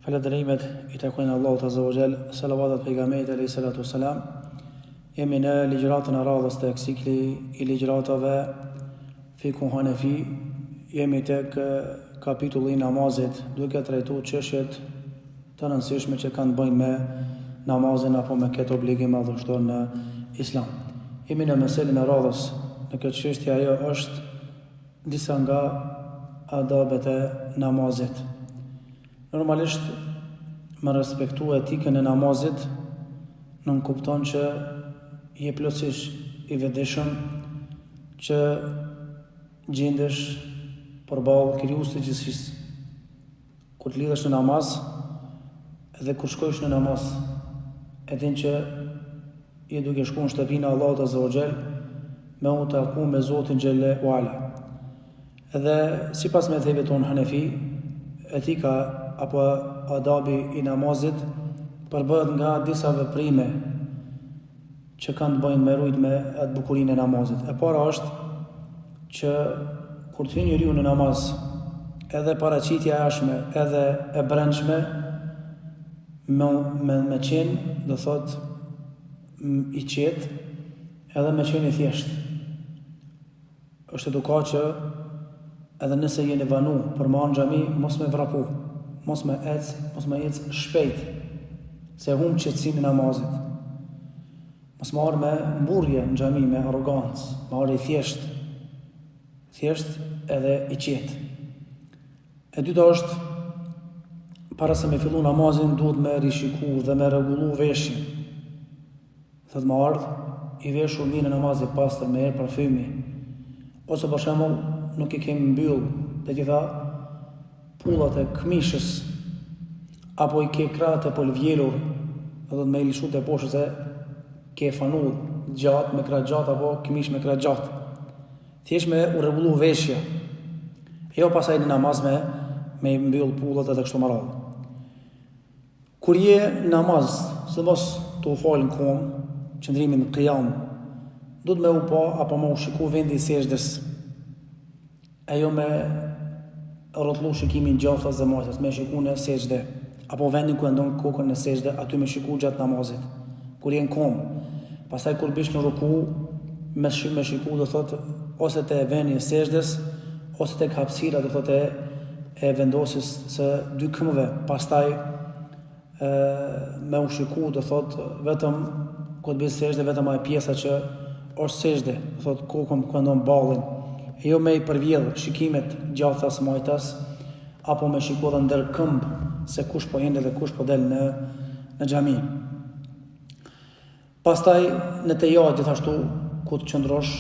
Falënderimet I takojnë Allahut Azza wa Jall, salavatat pejgamberit alayhi salatu wassalam. Jemi në ligjëratën e radhës të cikli I ligjëratave Fiqhu Hanefi. Jemi tek kapitulli I namazit, duke trajtuar çështjet të rëndësishme që kanë të bëjnë me namazin apo me këtë obligim madhështor në Islam. Jemi në meselën e radhës. Në këtë çështje ajo është disa nga adabet e namazit. Normalisht me respektu etikën e namazit nënkupton që je plotësisht I vetëdijshëm që gjendesh përballë krijuesit të gjithësisë. Kur të lidhesh në namaz edhe kur shkojsh në namaz, e din që je duke shkuar në shtëpinë e Allahut Azza wa Jall me u taku me Zotin Xhelle u Ala. Edhe sipas mezhebit ton Hanefi, etika apo adabi I namazit përbëhet nga disa veprime që kanë të bëjnë me rujt me atë bukurinë e namazit. E para është që kur të hyn njeriu në namaz, edhe paraqitja e ashme, edhe e brendshme me qenë, do thot I qetë, edhe me qenë I thjesht. Është edukat që edhe nëse jeni vanu për me anë xhami, mos me vrapu, mos me ec shpejt, se humb qetësinë e namazit. Mos marr me mburrje në xhami, me arrogancë, marr I thjesht edhe I qetë. E dyta është, para se me fillu namazin, duhet me rishiku dhe me rregullu veshjen. Thot me ardh I veshur mirë në namazin pastër me erë parfymi, ose për shembull nuk I kemi mbyll të gjitha pullat e këmishës, apo I ke krahët e polvjelur, do të me I lishu të poshtë se ke fanull gjatë me krah gjatë apo këmish me krah gjatë. Thjesht me u rregullu veshja. Jo pasaj në namaz me I mbyll pullat edhe kështu me radhë. Kur je në namaz, sidomos të u falën kohën, qëndrimin në qiyam, duhet me u pa apo me u shiku vendi I sejdës. Ajo me rrotullu shikimin gjatë as namazit, me shiku në sejdë, apo vendin ku ndon kokën në sejdë, aty me shiku gjatë namazit. Kur je në kom, pastaj kur bish në ruku, me shiku do thot ose te vendi I sejdës, ose tek hapësira do thot e vendosjes së dy këmbëve. Pastaj me u shiku do thot vetëm ku të bëj sejdë, vetëm ajo pjesa që është sejdë, do thot kokën ku ndon ballin. E jo me I përvjedh shikimet gjathas majtas, apo me shiku dhe ndër këmbë se kush po hyn dhe kush po del në xhami. Pastaj në teja gjithashtu ku të qëndrosh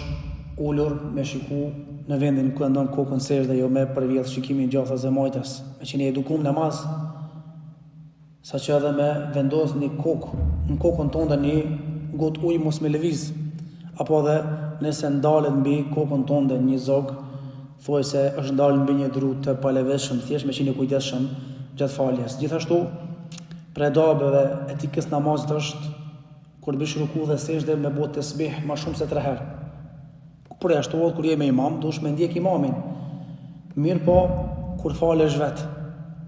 ulur me shiku në vendin ku ndon kokën sejdë, jo me përvjedh shikimin gjathas dhe majtas, me që ne edukum namaz, sa që edhe me vendos një kokë, në kokën tonë një gotë ujë mos me lëviz, apo edhe nëse ndalet mbi kokën tonë një zog, thuaj se është ndalë mbi një dru të paleveshëm, thjesht me qenë I kujdesshëm gjatë faljes. Gjithashtu, për adabeve etikës namazit është kur bësh ruku dhe sejdë me bot tasbih më shumë se 3 herë. Por ashtu kur je me imam, duhesh me ndjek imamin. Mirë po, kur falesh vetë,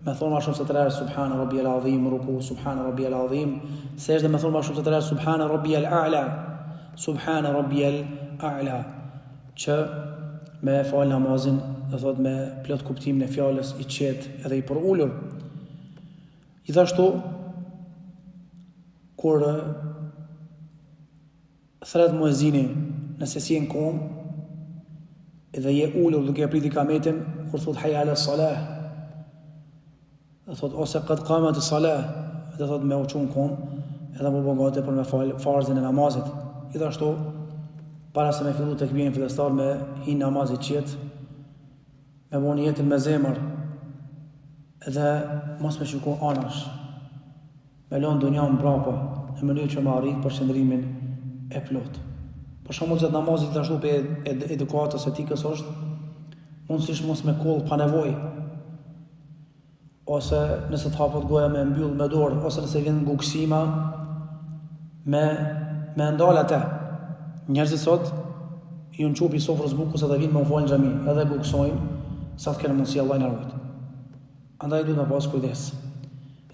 me thonë më shumë se 3 herë subhana rabbiyal azim, ruku subhana rabbiyal azim, sejdë me thonë më shumë se 3 herë subhana rabbiyal a'la, subhana rabbiyal a'la, që me fal namazin, do thot me plot kuptimin e fjalës I qetë edhe I përulur. Gjithashtu kur thret muezini, nëse si në kom edhe je ulur duke e prit ikametin, kur thot hayya ala salah, do thot ose qad qamat as-salah, do thot me uçun kom edhe më bëgate për me fal farzën e namazit. Gjithashtu para se me fillu tekbirin fillestar me hin namazit qetë, me bo një jetin me zemër, edhe mos me shiku anash, me lonë dunjan mbrapa, në mënyrë që me arrit për qëndrimin e plot. Për shembull gjatë namazit ashtu për edukatës etikës është, mundësisht mos me koll pa nevojë, ose nëse të hapot goja me mbyll me dorë, ose nëse vjen guksima me ndal atë. Njerëzit sot I unë qupi sofrës bukës edhe vinë me u falë në xhami, edhe guksojnë sa të kene mundësi Allah në rujtë. Andaj duhet me pas kujdes.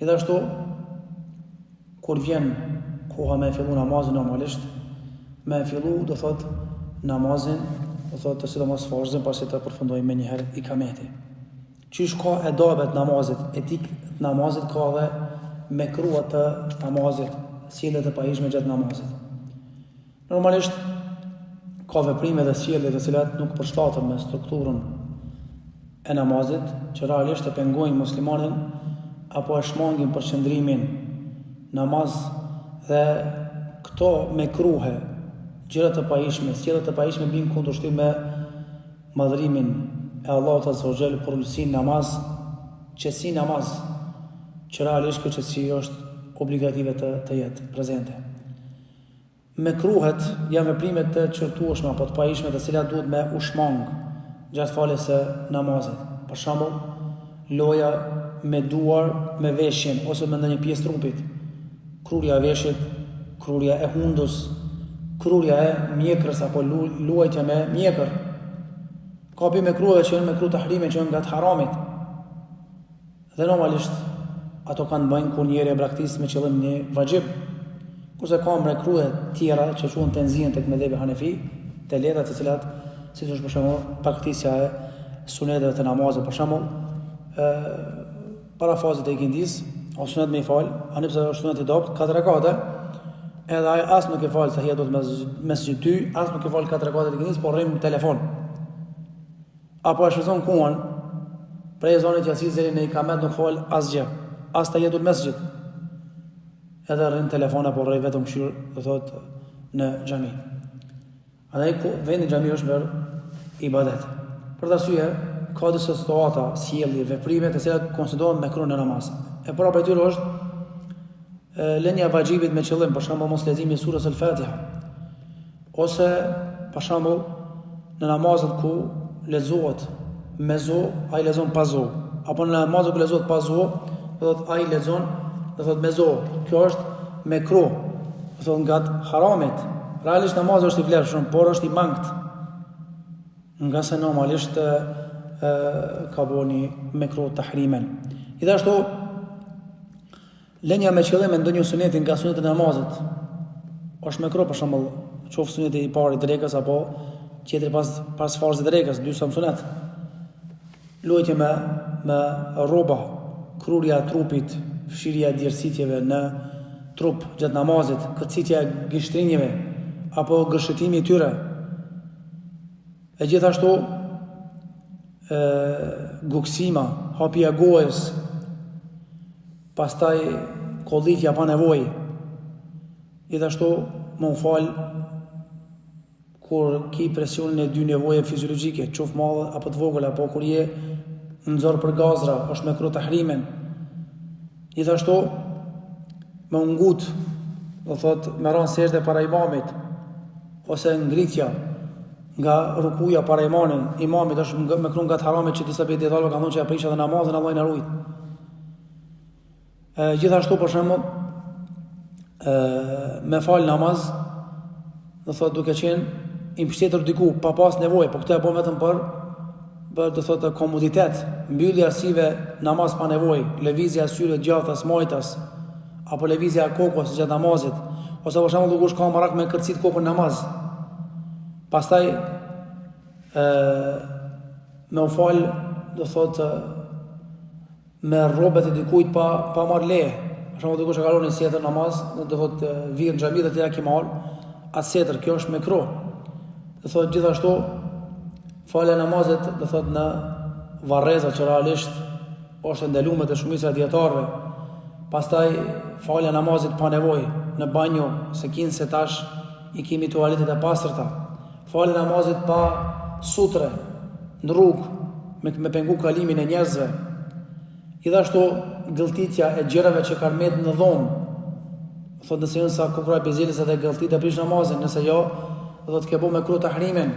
Gjithashtu, kur vjen koha me fillu namazin normalisht, me fillu do thot namazin, do thot të sidomos farzën pasi të përfundojmë me njëherë ikameti. Qysh ka edabet namazit, etik të namazit, ka dhe mekruhat të namazit, sjelljet e pahishme gjatë namazit. Normalisht ka veprime dhe sjellje të cilat nuk përshtaten me strukturën e namazit, që realisht e pengojnë muslimanin apo e shmangin përqendrimin namaz, dhe këto mekruhe, gjërat e pahishme, sjelljet e pahishme bin kundërshtim me madhrimin e Allahut Azza wa Jall për ulësin namaz, qetësi namaz, që realisht kjo qetësi është obligative të jetë prezente. Mekruhet janë veprimet të çortueshme apo të pahishme të cilat duhet me u shmang gjatë faljes së namazit. Për shembull, loja me duar me veshjen ose me ndonjë pjesë trupit, krurja e veshit, krurja e hundës, krurja e mjekrës apo luajtja me mjekër. Ka pi mekruhe që janë mekruh tahrime, që janë nga të haramit. Dhe normalisht ato kanë bëjnë kur njeri e braktis me qëllim një vajxhib. Kurse ka mekruhe tjera që quhen tenzien tek mezhebi Hanefi, të lehta të cilat, siç është për shembull praktikja e suneteve të namazit, për shembull, para fazit e ikindis, ose sunet me i fal, ani pse është sunet i dopt, 4 rekate, edhe ai as nuk e fal tahiyatul mesjid 2, as nuk e fal 4 rekate të ikindis, por rrim telefon. Apo e shfrytëzon kohën prej zonit jasis deri në ikamet, nuk fal asgjë, as tahiyatul mesjid. Edhe rrin telefon apo rrej vetëm kështu, do thotë në xhami. Andaj vendi xhami është për ibadet. Për të arsye, ka disa situata, sjellje, veprime të cilat konsiderohen mekruh në namaz. E para prej tyre është lënia e vajxhibit me qëllim, për shembull mos leximi i surës Al-Fatiha. Ose për shembull në namazet ku lexohet me zo, ai lexon pa zo. Apo në namazet ku lexohet pa zo, do thotë ai lexon, do thotë me zo. Kjo është mekruh, do thotë nga haramit. Realisht namazi është i vlerëshëm, por është i mangt. Nga se normalisht ka bëni mekruh tahrimen. Gjithashtu lënia me qëllim me ndonjë suneti nga sunetet e namazit është mekruh, për shembull, qoftë suneti i parë i drekës apo tjetri pas farzit të drekës, dy sunet. Luajtje me rroba, krurja e trupit, fshirja e djersitjeve në trup gjatë namazit, këtësitja e gishtrinjeve apo gërshëtimi i tyre. E gjithashtu guksima, hapja e gojës, pastaj kollitja pa nevojë. Gjithashtu më u fal kur ki presionin e dy nevoje fiziologjike, qoftë madhe apo të vogla, apo kur je nxorr për gazra, është mekruh tahrimen. Gjithashtu me ungut, do thotë me ran sejdë para imamit, ose ngritja nga rukuja para imamit është mekruh nga të haramit, që disa dietarë kanë thonë që ja prish edhe namazin, Allah i na ruaj. Gjithashtu për shembull me fal namaz, do thotë duke qenë i mbështetur diku pa pas nevojë, por këtë e bën vetëm për do thotë komoditet, mbyllja sive namaz pa nevojë, lëvizja e syve gjatas majtas, apo lëvizja e kokës gjatë namazit, ose për shembull dukush ka marak me kërcit kokën namaz. Pastaj me u fal, do thotë me rrobet e dikujt pa marrë leje. Për shembull dikush e kalon një setër namaz, do thotë vjen në xhami dhe t'ia ki marr atë setër, kjo është mekruh. Do thotë gjithashtu falja e namazit, do thotë në varreza që realisht është ndaluar te shumica e dietarëve. Pastaj falja e namazit pa nevojë në banjo, se kinë se tash i kemi tualetet e pastërta. Falja e namazit pa sutre në rrugë me pengu kalimin e njerëzve. Gjithashtu gëlltitja e gjërave që kanë met në dhomë. Thotë nëse janë sa kokra e bezilis edhe gëlltit e prish namazin, nëse jo, do të ke bo mekruh tahrimen.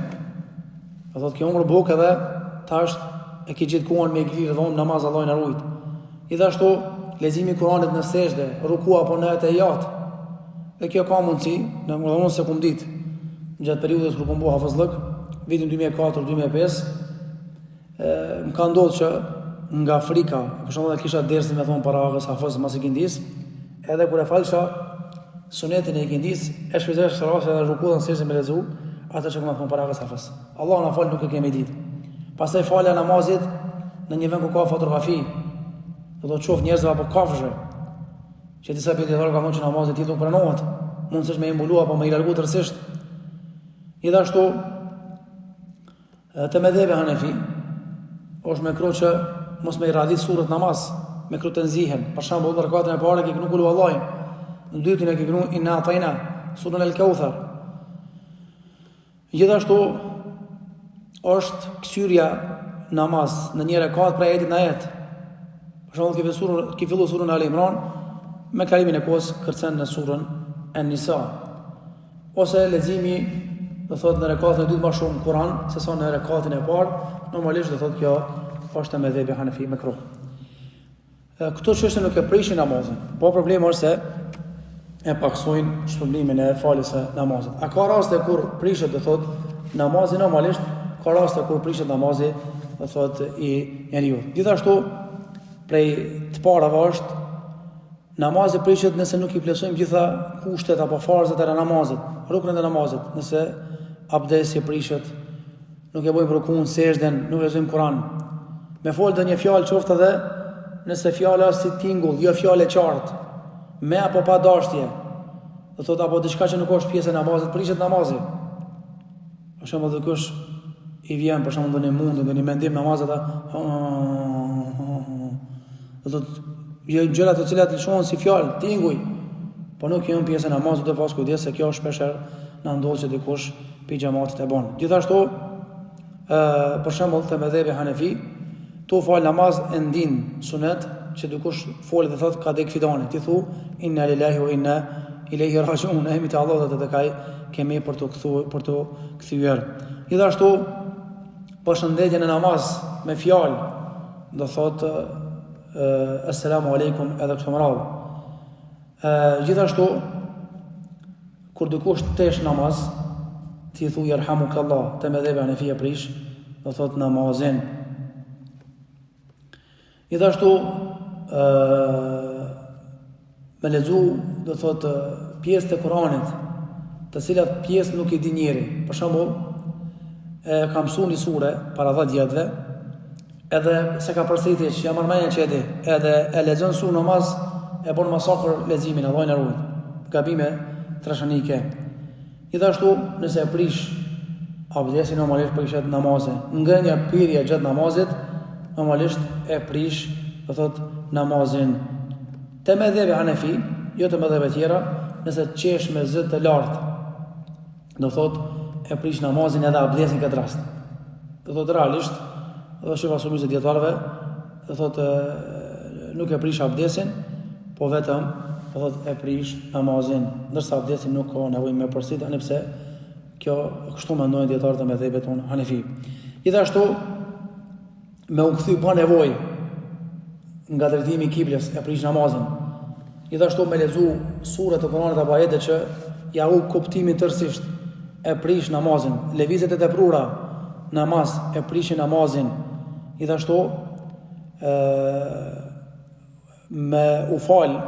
Do thotë ke umër bukë edhe tash e ke gjetë kuan me glirë dhomë namaz, Allah i na ruaj. Gjithashtu leximi i Kuranit në sejdë, rukua apo në etejat. Dhe kjo ka mundësi, në mëdhon se kum ditë, gjatë periudhës kur kum bo hafızlëk, vitin 2004-2005, më ka ndodhur që nga frika, për shembull dhe kisha dersin me thonë para agës hafës mas ikindis, edhe kur e falsha sunetin e ikindis, e shvizesh rrasë edhe rukudën sirësi me lezu, atë që këmë thonë para agës hafës. Allah na falë nuk e kemi ditë. Pastaj falja namazit në një vend ku ka fotografi, do të qof njerëzve apo kafshë, që disa pjetëtarë ka thonë që namazit tjetë nuk pranohet, mund sësh me imbulu apo me i largu tërësisht. Gjithashtu, të medhebe Hanefi, është me kru që mos me i radhit surët namaz, me kru të nzihen. Për shembull, në rekatën e parë ki knu kulu Allahin, në dytin e ki knu inna atajna, surën el Kauthar. Gjithashtu, është kësyrja namaz në një rekat prej ajetit në ajet. Për shembull, ki fillu surën Al Imran, me kalimin e kohës kërcen në surën En Nisa. Ose leximi, do thot në rekatën e dytë më shumë Kur'an se sa në rekatën e parë, normalisht do thot kjo është me dhëbi Hanefi me kruh. Këto çështje nuk e prishin namazin, po problemi është se e paksojnë shpërblimin e faljes së namazit. A ka raste kur prishet do thot namazi normalisht, ka raste kur prishet namazi do thot i njeriu. Gjithashtu prej të parave është namazi prishet nëse nuk i plotësojmë gjitha kushtet apo farzat e namazit, ruknet e namazit, nëse abdesi prishet, nuk e bojmë rukun, sejdën, nuk e lexojmë Kur'an. Me folë dhe një fjalë qoftë edhe nëse fjala është si tingull, jo fjalë e qartë, me apo pa dashtje, do thot apo diçka që nuk është pjesë e namazit, prishet namazi. Për shembull, dikush i vjen për shembull në mund, në një mendim namazet, do thot jo gjëra të cilat lëshohen si fjalë, tinguj, po nuk janë pjesë e namazit, do pas kujdes se kjo shpeshherë na ndodh që dikush pi xhamatit e bën. Gjithashtu, për shembull, te medhebi Hanefi, tu fal namaz e ndin sunet që dikush folet dhe thot ka dek fidani, ti thu inna lillahi wa inna ilaihi raji'un, emi te Allah dhe te kaj kemi për të kthyer. Gjithashtu, përshëndetjen e namaz me fjalë, do thot assalamu alaikum edhe kështu me radhë. Gjithashtu, kur dikush tesh namaz, ti thu yerhamukallah, te medhebi Hanefi prish, do thot namazin. Gjithashtu, me lexu, do thot pjesë të Kuranit, të cilat pjesë nuk i di njeri. Për shembull, ka mësuar një sure para 10 vjetëve, edhe se ka përsëritur që jam marrëmendje që e di, edhe e lexon surën namaz, e bën masakër leximin, Allahu na ruaj. Gabime trashanike. Gjithashtu, nëse e prish abdesi, normalisht prishet namazi. Ngënia pirja gjatë namazit, normalisht e prish, do thot namazin. Te medhebi Hanefi, jo te medhebe tjera, nëse qesh me zë të lartë, do thot e prish namazin edhe abdesin këtë rast. Do thot realisht, do shifa shumicë dietarëve, do thot nuk e prish abdesin, po vetëm do thot e prish namazin, ndërsa abdesin nuk ka nevojë me përsërit, anipse kjo kështu mendojnë dietarët e medhebit tonë Hanefi. Gjithashtu, me u kthy pa nevojë nga drejtimi i kiblës e prish namazin. Gjithashtu me lexu surat e Kuranit apo ajete që ja u kuptimin tërësisht e prish namazin. Lëvizjet e teprura namaz e prishin namazin. Gjithashtu me u fal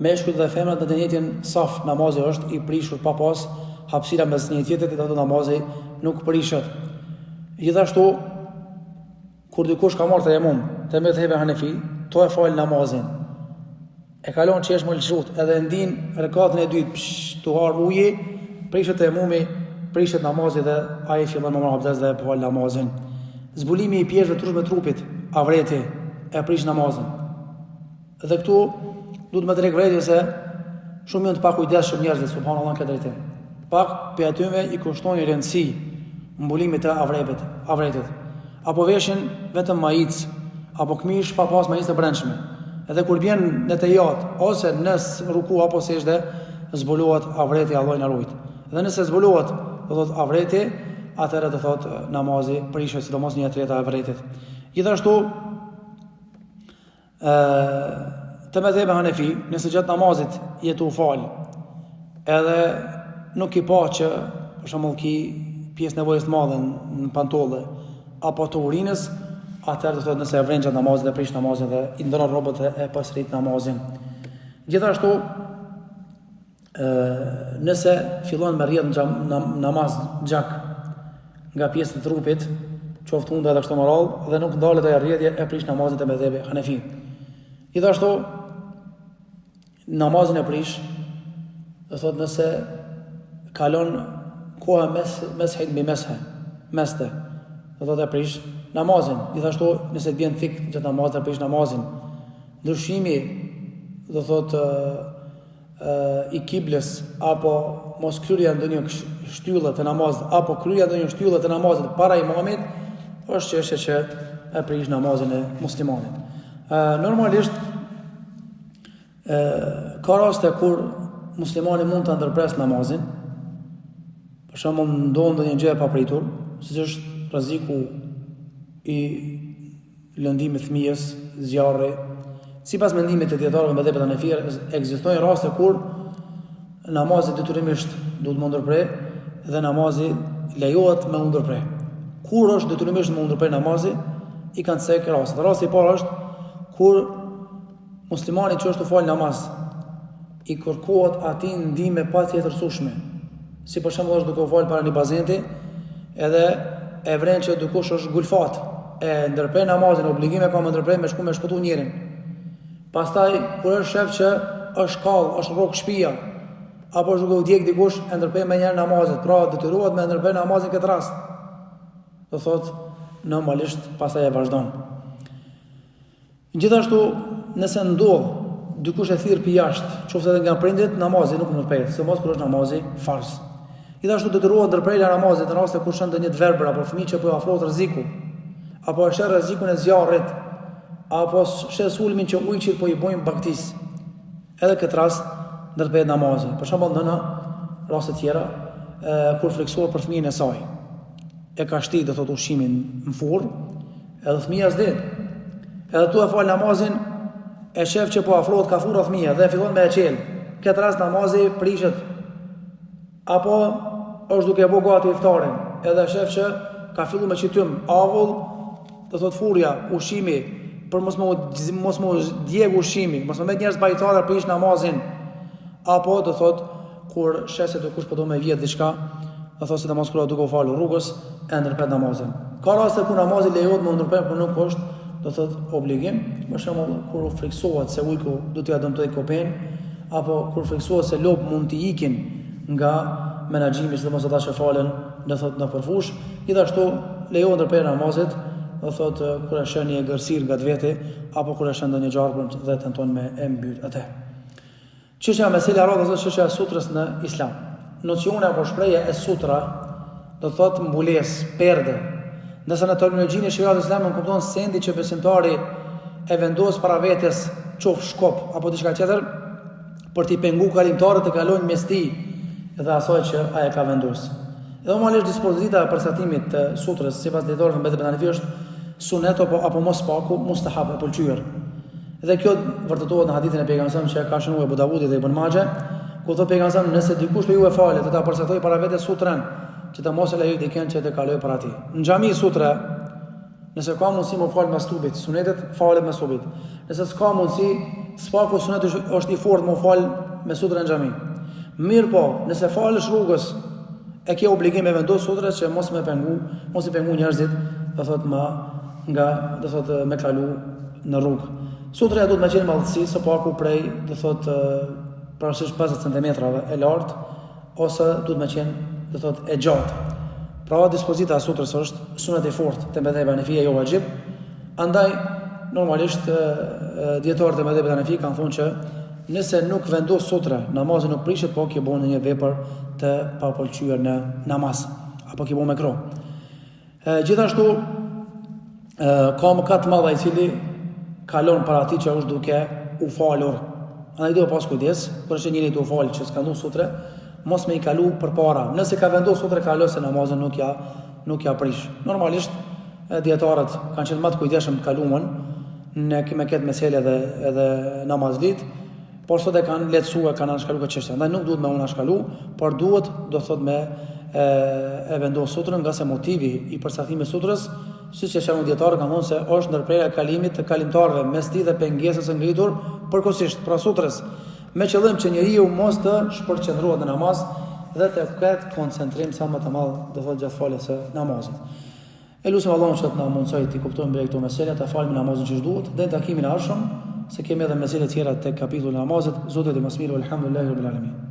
meshkujt dhe femrat në të njëjtin saf, namazi është i prishur pa pas hapësira mes një tjetrit, dhe ato namazi nuk prishet. Gjithashtu, kur dikush ka marrë tayamum, te medhebi Hanefi, to e fal namazin. E kalon që është më lëshut, edhe ndin rekatën e dytë, tu har uji, prishet tayamumi, prishet namazi dhe ai fillon me marrë abdes dhe e fal namazin. Zbulimi i pjesëve të me trupit, avreti, e prish namazin. Dhe këtu duhet me treg vrejtje se shumë janë të pakujdesshëm njerëzit, subhanallahu në këtë drejtim. Pak për atyve i kushton një rëndësi mbulimit të avretit. Apo veshin vetëm majic, apo këmish pa pas majic të brendshme. Edhe kur bjen në të jatë, ose nës ruku apo sejdë, zbulohet avreti, Allahu na ruaj. Dhe nëse zbulohet, do thot avreti, atëherë do thot namazi prishet, sidomos një treta e avretit. Gjithashtu, te medhebi Hanefi, nëse gjatë namazit jetu fal, edhe nuk i pa që për shembull ki pjesë nevojës të madhe në pantolle apo të urinës, atëherë do thotë nëse e vren gjatë namazit dhe prish namazin dhe i ndron rrobat e pasrit namazin. Gjithashtu nëse fillon me rrjedh namaz gjak nga pjesët e trupit, qoftë hunda edhe kështu me radhë, dhe nuk ndalet ajo rrjedhje e prish namazin te mezhebi Hanefi. Gjithashtu namazin e prish, do thotë nëse kalon koha meshit mbi meste, do thotë e prish namazin. Gjithashtu nëse të bjen thik gjatë namazit e prish namazin. Ndryshimi do thotë i kiblës apo mos kryerja ndonjë shtyllë të namazit apo kryerja ndonjë shtyllë të namazit para imamit është çështje që e prish namazin e muslimanit. Normalisht ka raste kur muslimani mund ta ndërpres namazin. Për shembull ndodh ndonjë gjë e papritur, siç është rreziku i lëndimit të fëmijës, zjarri. Sipas mendimit të dietarëve me mëdhëpet Hanefi, ekzistojnë raste kur namazi detyrimisht duhet më ndërprer dhe namazi lejohet me ndërprer. Kur është detyrimisht me ndërprer namazi, i kanë cek raste. Rasti i parë është kur muslimani që është të fal namaz i kërkohet atij ndihmë patjetërsueshme. Si për shembull është duke u fal para një bazenti, edhe e vren që dikush është gulfat, e ndërprer namazin, obligime ka me ndërprer me shku me shpëtu njërin. Pastaj kur është shef që është kall, është rrok shtëpia, apo është duke u djeg dikush, e ndërprer me njëherë namazin, pra detyrohet me ndërprer namazin këtë rast. Do thotë normalisht pastaj e vazhdon. Gjithashtu nëse ndodh dikush e thirr pi jashtë, qoftë edhe nga prindit, namazi nuk ndërpret, sidomos kur është namazi farz. Gjithashtu detyrohet ndërprerja e namazit në raste kur shën ndonjë të verbër apo fëmijë që po afrohet rreziku, apo është rrezikun e zjarrit, apo shes ulmin që ujqit po i bojnë baktis. Edhe këtë rast ndërpret namazi. Për shembull nëna raste tjera kur friksohet për fëmijën e saj. E ka shtit do thotë ushqimin në furrë, edhe fëmia s'dit. Edhe tu e fal namazin, e shef që po afrohet ka furra fëmia dhe fillon me e qel. Këtë rast namazi prishet. Apo është duke e bë gati iftarin, edhe shef që ka filluar me qitym avull, do thotë furrja, ushqimi, për mos më djeg ushqimi, mos më met njerëz bajtare prish namazin, apo do thotë kur shes se dikush po do me vjet diçka, do thotë se namaz kur duke u falur rrugës, e ndërpret namazin. Ka raste kur namazi lejohet me ndërprer, por nuk është do thotë obligim. Për shembull kur friksohet se ujku do t'ia dëmtojë kopen, apo kur friksohet se lop mund t'i ikin nga menaxhimi, sidomos ata që falen do thotë në përfush. Gjithashtu lejohet ndërprer namazit, do thotë kur e shën një gërsir nga vetë apo kur e shën ndonjë gjarpër dhe tenton me e mbyt atë. Çështja mesela rrodh është çështja e sutrës në Islam. Nocioni apo shprehja e sutra do thotë mbulesë, perde. Ndërsa në terminologjinë e shariatit islam kupton sendi që besimtari e vendos para vetes, qof shkop apo diçka tjetër, për t'i pengu kalimtarët të kalojnë mes tij dhe asaj që ai ka vendosur. Dhe normalisht dispozita e përcatimit të sutrës sipas dietarëve me mëdhëpet Hanefi është sunet apo mos paku mustahab e pëlqyer. Dhe kjo vërtetohet në hadithin e pejgamberit që ka shënuar Abu Davudi dhe Ibn Majah, ku thotë pejgamberi nëse dikush për ju e falet, do ta përcaktojë para vetes sutrën, që të mos e lejoj dikën që të kalojë para tij. Në xhami sutra, nëse ka mundësi më fal pas tubit, sunetet falet me tubit. Nëse s'ka mundësi, spaku suneti është i fortë më fal me sutrën në xhami. Mirë po, nëse falësh rrugës, e ke obligim e vendos sutrës që mos i pengu njerëzit, do thotë do thotë me kalu në rrugë. Sutra duhet me qenë madhësi, së paku prej, do thotë pranë 50 cm e lartë, ose duhet me qenë, do thotë e gjatë. Pra dispozita e sutrës është sunet e fortë te mëdhëpet Hanefi, jo vajib. Andaj normalisht dietarët e mëdhëpet Hanefi kanë thonë që nëse nuk vendos sutra, namazi nuk prishet, po ke bën një vepër të papëlqyer në namaz, apo ke bën me kro. Gjithashtu ka mëkat madh ai cili kalon para atij që është duke u falur. Andaj duhet pas kujdes, kur është njëri të u fal që s'ka ndonjë sutre, mos me i kalu përpara. Nëse ka vendosur sutre kalon se namazin nuk ja prish. Normalisht dietarët kanë qenë më të kujdesshëm të kaluan me këtë meselë edhe namazlit, por sot e kanë lehtësuar, kanë anashkalu këtë çështje. Andaj nuk duhet me anashkalu, por duhet do thot me e vendos sutrën, nga se motivi i përcaktimit sutrës siç e shënon dietarë kanë thonë se është ndërprerja e kalimit të kalimtarëve mes tij dhe pengesës së ngritur përkohësisht, pra sutrës, me qëllim që njeriu mos të shpërqendrohet në namaz dhe të ketë koncentrim sa më të madh, do thotë gjatë faljes së namazit. E lutem Allahun që të na mundsoj të kuptojmë drejt këto mesela, të falim namazin që duhet, dhe në takimin e ardhshëm, se kemi edhe mesela tjera tek kapitulli i namazit. Zoti i mëshirë, alhamdulillahi rabbil alamin.